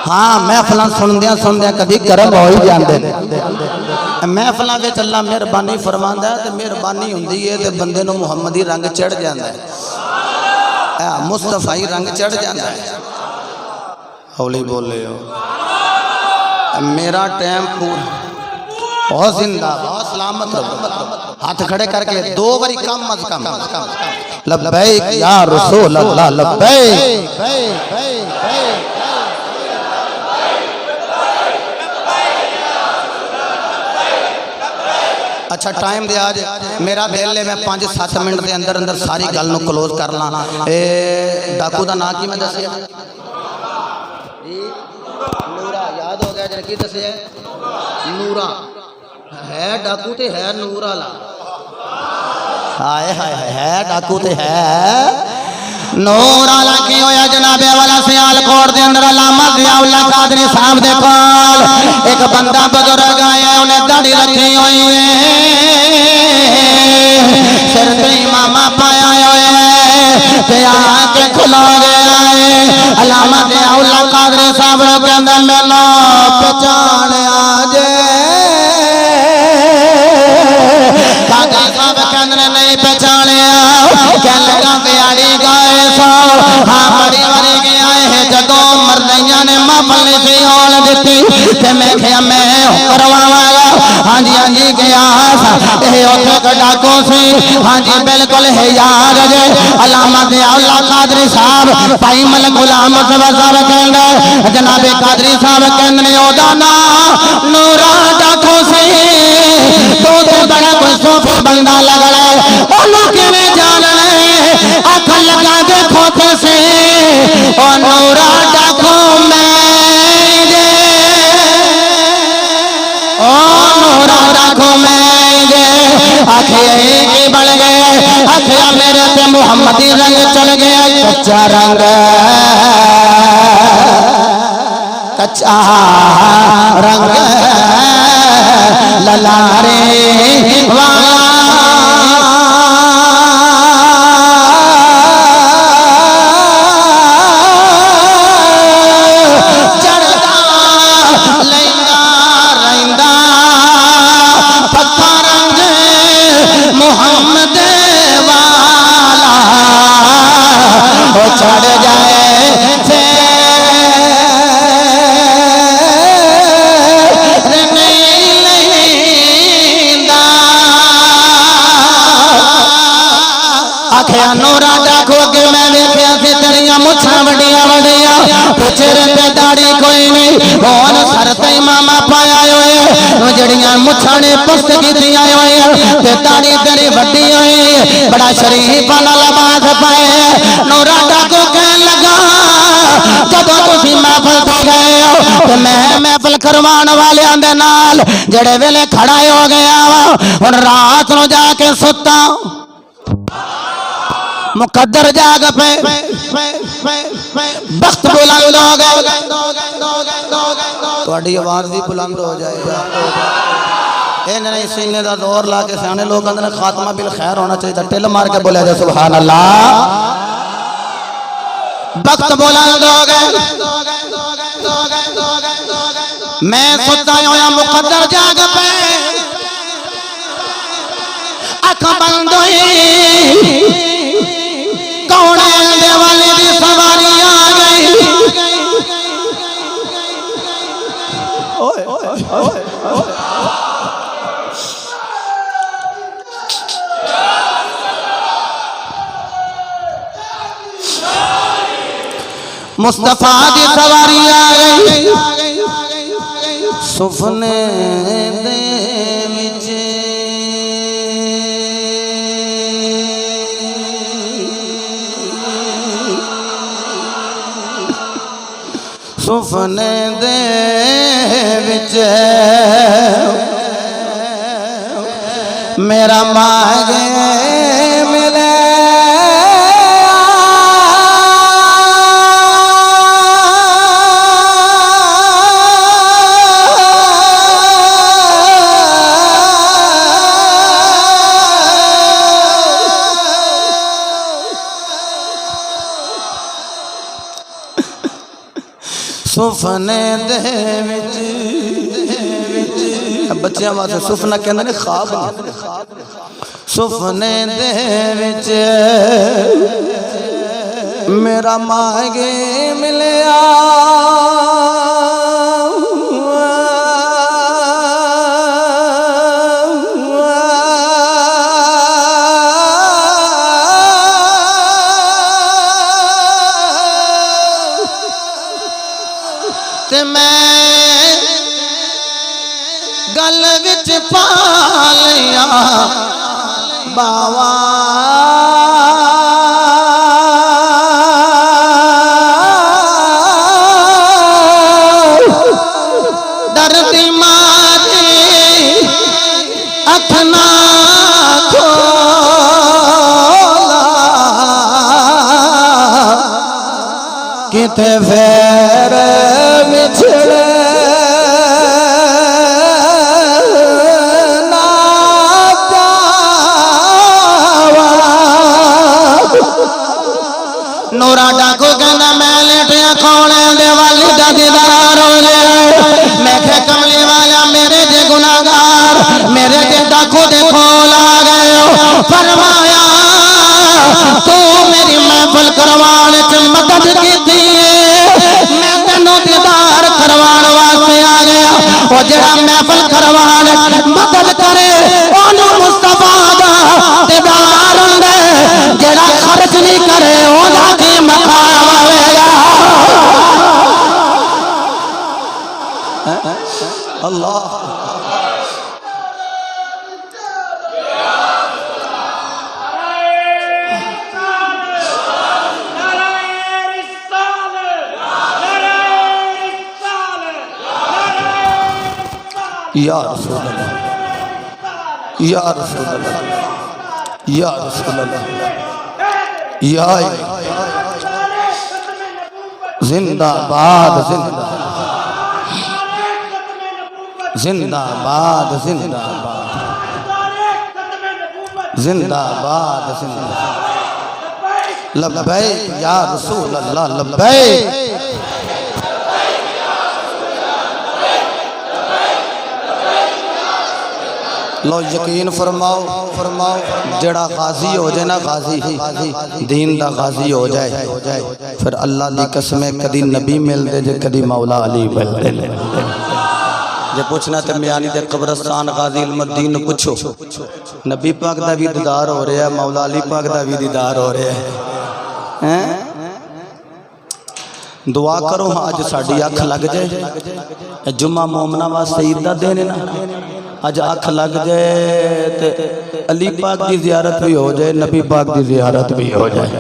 हाँ महफिल सुनद्या सुनद्या कभी गर्म हो ही जाते हैं। महफिलों में अल्लाह मेहरबानी फरमांदा है तो मेहरबानी होंदी है तो बंदे नूं मुहम्मदी रंग चढ़ जाता है, मुस्तफाई रंग चढ़ जाता है। हौली बोले हो मेरा टाइम पूरा बहुत जिंदा बहुत सलामत रहो। हाथ खड़े करके 2 बारी कम अज कम लब्बैक या रसूल अल्लाह लब्बैक। अच्छा टाइम दे आज मेरा बेले मैं 5-7 मिनट के अंदर अंदर सारी गल नूं क्लोज कर ला। डाकू का नाम की मैं दसिया नूरा याद हो गया जरा की दसिया नूरा है डाकू ते है नूर वाला। हाय हाय है डाकू ते है नूर वाला की होया जनाबे वाला सियालकोट दे अंदर अल्लामा ज़ियाउल्लाह कादरी साहब दे कोल एक बंदा बुजुर्ग आया उन्हें दाढ़ी रखी हुई है सिर पे इमामा पाया हुआ है आके खुला गया है। अल्लामा ज़ियाउल्लाह कादरी साहब के अंदर मैनू पहचान आ जाए नहीं पहचानिया क्या लगा बिहाड़ी गाए सो हाँ बड़ी बड़ी गया है जदों मरदियां ने महफिल सी होन दी ते मैं क्या मैं करवावांगा। हाँ जी गया उत्थे डाकू सी हाँ जी बिल्कुल है याद जे अल्लामा ज़ियाउल्लाह कादरी साहब भाई मलिक गुलाम मुस्तफा साहब कहंदे जनाबे कादरी साहब कहंदे ओदा नाम नूरा डाकू सी तो बड़ा कोई सूफी बंदा लग रहा है ओनू किवें जानना अख लगा के खोते से ओ नूरा डाकू मैं जे ओ नूरा डाकू मैं जे आखे की बन गए आखे मेरे पे मुहम्मदी रंग चल गया कच्चा रंग कच्चा रंग ललारे वाला चढ़दा लैंदा रहिंदा पक्का रंग मुहम्मद वाला वो चढ़ जाए नूरा डाकू के मैं वेख्या सी तेरिया मुछा वड्डिया वड्डिया चेहरे पे दाढ़ी कोई नहीं और सर ते इमामा पाया होए जड़ियां मुछा ने पुस्त कीतियां होए ते दाढ़ी तेरी वड्डी होई बड़ा शरीफ वाला लिबास पाए। नूरा डाकू कहन लगा जदों तुसीं महफिल ते गए हो ते मैं महफिल करवाण वालियां दे नाल जेड़े वेले खड़ा हो गया वा हुण रात नूं जाके सुत्ता मुकद्दर जाग पे वक्त बुलंद हो गए थोड़ी आवाज भी बुलंद हो जाएगा। नहीं सीने का जोर ला के सियाने लोग कहते खात्मा बिल खैर होना चाहिए टिल मार के बोलिया जाए सुभान अल्लाह। वक्त बुलंद हो गए मैं सुता होया मुकद्दर जाग पे अख बंद हुई कौड़े वाले की सवारी आ गई मुस्तफा की सवारी आ गई सुफने दे विच सुफने दे विच मेरा मांगे मिले सुफने दे विच बच्चों वास्ते सुफना कहते ने ख्वाब। सुफने दे विच मेरा मांगे मिलिया ते मैं गल विच पा लिया बावा डरती मारी अख ना खोला किथे फेर बिछड़े ना जावा। नूरा डाकू कहना मैं लेटिया खोने दे वाली दा दीदार हो गया। मैं खे कमली वाला मेरे जे गुनाहगार मेरे जे डाकू दे खोल आ गए। फरमाया तू मेरी महफिल करवाने च मदद की थी, मैं तेनू दीदार करवाण वास्ते आ गया। और जेड़ा महफिल करवाने मदद करे ओनू मुस्तफा दा दीदार हुंदा। जेड़ा खर्च नहीं करे ओदा की मकाम होवेगा। अल्लाह या रसूल अल्लाह या रसूल अल्लाह या रसूल अल्लाह या जिंदाबाद जिंदाबाद जिंदाबाद जिंदाबाद जिंदाबाद जिंदाबाद लब्बैक या रसूल अल्लाह लब्बैक। लो यकीन फरमाओ फरमाओ जड़ा गाजी हो जाए ना गाजी दीन दा गाजी हो जाए फिर अल्लाह दी कसम कदी नबी मिलते जे कदी मौला अली मिलते। जे पूछना तो मियानी दे कब्रस्तान गाजी इल्मुद्दीन पूछो नबी पाक दा भी दीदार हो रहा है मौला अली पाक दा भी दीदार हो रहा है। दुआ करो अज साड़ी अख लग जाए। जुम्मा मोमना वास्ते ईद दा दिन है ना, अज अख लग जाए तो अली पाक की जियारत भी हो जाए नबी पाक की जियारत भी हो जाए।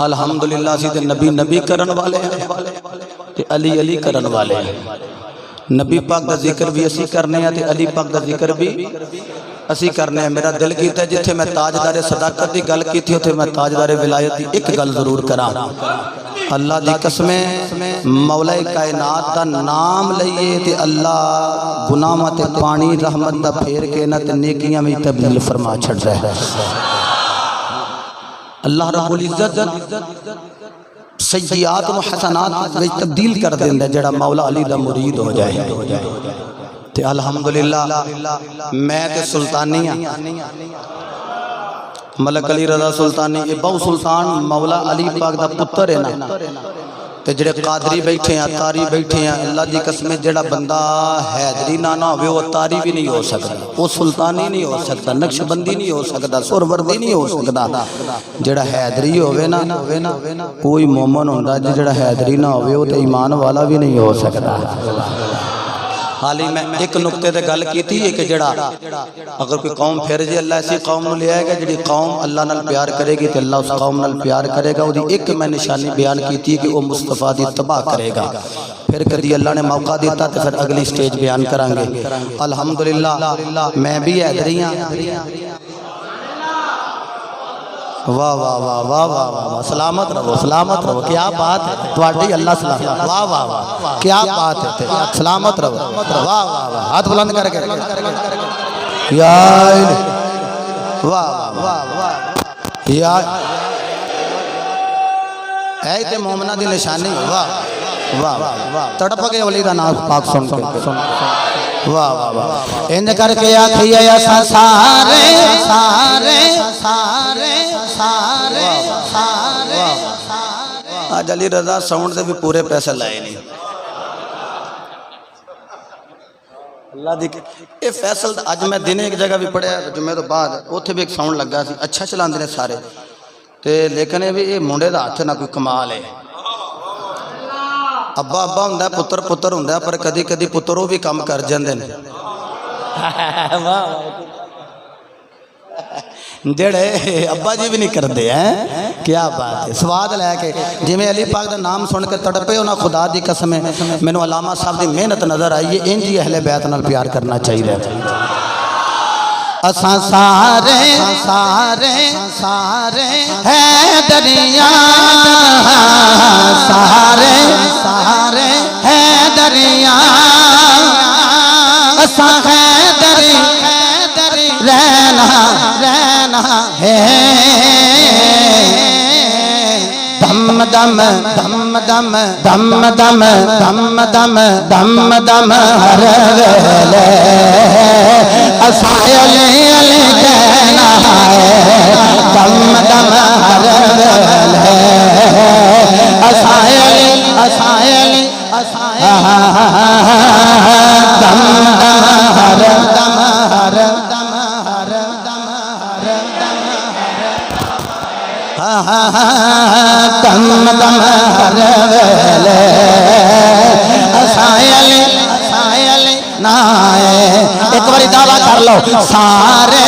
अल्हम्दुलिल्लाह असीं ते नबी नबी करन वाले हैं ते अली अली करन वाले हैं। नबी पाक का जिक्र भी असी करने हैं ते अली पाक का जिक्र भी असी करने हैं। मेरा दिल कीता जिथे मैं ताजदारे सदाकत की गल की थी उथे मैं ताजदारे विलायत की एक गल जरूर करा। अल्लाह दी कसम मौलाए कायनात का नाम लईए ते अल्लाह गुनाहां ते पानी रहमत दा फेर के ना ते नेकियां में तब्दील फरमा छड़दा है। अल्लाह रब्बुल इज्जत सय्यात व हसनात में तब्दील कर देंदा जेड़ा मौला अली दा मुरीद हो जाए। ते अल्हम्दुलिल्लाह मैं ते सुल्तानी मलक अली रजा सुल्तानी ये बहु सुल्तान मौला अली पाक दा पुत्र है ना। ते जेड़े कादरी बैठे हैं तारी बैठे हैं अल्लाह दी कसम जेड़ा बंदा हैदरी ना होवे वो तारी भी नहीं हो सकता, वो सुल्तानी नहीं हो सकता, नक्शबंदी नहीं हो सकता, सुरवर्दी नहीं हो सकता। जेड़ा हैदरी होवे ना कोई मोमन होंदा जेड़ा हैदरी ना होवे वो तो ईमान वाला भी नहीं हो सकता। हाल ही मैं एक नुकते ते गल की थी कि जड़ा अगर कोई कौम फिर जे अल्लाह ऐसी कौम नूं ले आएगा जिहड़ी कौम अल्लाह नाल प्यार करेगी तो अल्लाह उस कौम नाल प्यार करेगा। उसकी एक मैं निशानी बयान की थी कि वह मुस्तफा दी तबाह करेगा। फिर कभी अल्लाह ने मौका दिता तो फिर अगली स्टेज बयान करांगे। अल्हम्दुलिल्लाह मैं भी हैदरी हाँ। वाह वाह वाह वाह वाह वाह सलामत रहो क्या बात है तुहाडी अल्लाह सलामत। वाह वाह वाह क्या बात है सलामत रहो। वाह वाह वाह हाथ बुलंद करके या वाह वाह वाह या ऐ ते मोमना दी निशानी। वाह वाह वाह तड़प गए ओली दा नाम पाक सुन के वाह वाह वाह इंज करके आखिए असा सारे सारे सारे सारे सारे आज अली रजा साउंड दे भी पूरे पैसे लाए नहीं अल्लाह दी ये फैसल अज मैं दिन एक जगह भी पढ़िया जुम्मे तो बाद उत्थे भी एक साउंड लगा सी अच्छा चलाते हैं सारे ते लेकिन ये भी ये मुंडे का हथ ना कोई कमाल है अब्बा अब्बा होंदा पुत्र पुत्र होंदा पर कदी कदी पुत्र वो भी काम कर जाते हैं जेड़े अब्बा जी भी नहीं करते हैं क्या बात है स्वाद लैके जिमें अली पाक का नाम सुन के तड़पे उन्हें खुदा दी कसम मैनू अलामा साहब की मेहनत नजर आई है इंज ही अहले बैत नाल प्यार करना चाहिए असा सारे सारे सारे है दरिया सारे सारे है दरिया असा है दरिया रहना रहना है दम दम दम दम दम दम दम दम दम दम हर वेले असा अली अली कहना है दम दम हर वेले असा अली असा अली असा दम दम हर दम हर दम दम हर वेले असायली असायली नाए एक बारी दावा कर लो सारे